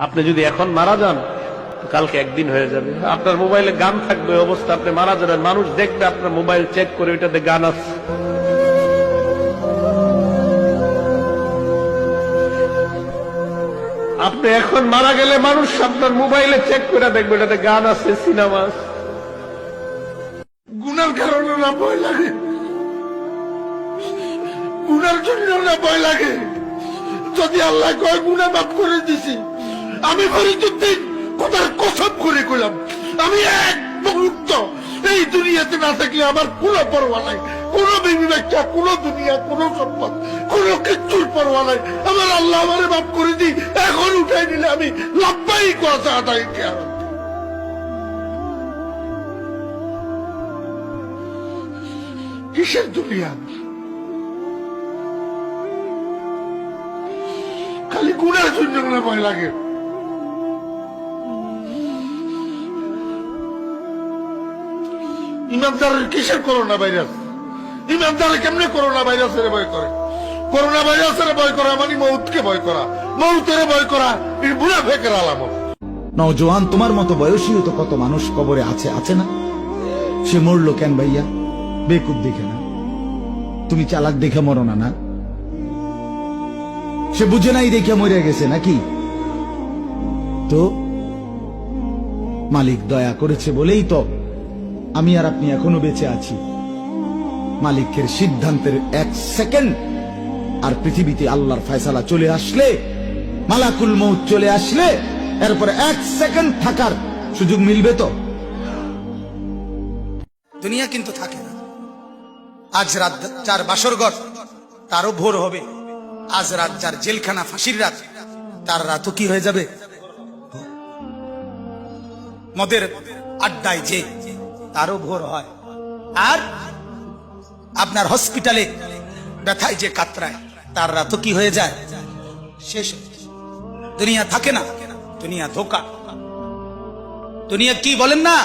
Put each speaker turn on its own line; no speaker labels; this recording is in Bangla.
আপনি যদি এখন মারা যান কালকে একদিন হয়ে যাবে। আপনার মোবাইলে গান থাকবে, অবস্থা আপনি মারা যাবেন, মানুষ দেখবে আপনার মোবাইল চেক করে ওইটাতে গান আছে। আপনি এখন মারা গেলে মানুষ আপনার মোবাইলে চেক করে দেখবে এটাতে গান আছে, সিনেমা আছে।
গুনার কারণে না ভয় লাগে, গুনার জন্য না ভয় লাগে। যদি আল্লাহ কয় গুনাহ মাফ করে দিছি, আমি ফরিদুদ্দিন কথার কসম করে কইলাম, আমি এক মুহূর্ত এই দুনিয়াতে না থাকলে আমার কোনো পরোয়া নাই, কোনো বিবি বাচ্চা, কোনো দুনিয়া, কোনো সম্পদ, কোনো কিচ্ছুর পরোয়া নাই। আমার আল্লাহ আমারে মাফ করে দিই, এখন উঠাই নিলে আমি লাভবাই কথা আদায় কে। কিসের দুনিয়া? খালি গুনার জন্য ভয় লাগে। ইমানদারের কিসের করোনা ভাইরাস? ইমানদারে কেমনে করোনা ভাইরাসের ভয় করে? করোনা ভাইরাসের ভয় করা মানে মৌতকে ভয় করা, মৌতের ভয় করা এই মুনাফিকের আলামত।
নওজোয়ান, তোমার মতো বয়সীও তো কত মানুষ কবরে আছে, আছে না? সে মরলো কেন ভাইয়া? বেকুব দেখে না, তুমি চালাক দেখে মরো না। না, সে বুঝে নাই দেখে মরে গেছে নাকি? তো মালিক দয়া করেছে বলেই তো আমি আর আপনি এখনো বেঁচে আছি। মালিকের সিদ্ধান্তের এক সেকেন্ড আর পৃথিবীতে আল্লাহর ফয়সালা চলে আসলে, মালাকুল মউত চলে আসলে, এরপরে এক সেকেন্ড থাকার সুযোগ মিলবে তো? দুনিয়া কিন্তু থাকে না। আজ রাত যার বাসরঘর তারও ভোর হবে, আজ রাত যার জেলখানা ফাঁসির রাত তার রাতও কি হয়ে যাবে? মদের আড্ডায় যে তারও ভোর হয়, আর আপনার হসপিটালে ব্যথায় যে কাতরায় তার রাতও কি হয়ে যায়? শেষ। দুনিয়া থাকে না, দুনিয়া ধোকা। দুনিয়া কি বলেন না,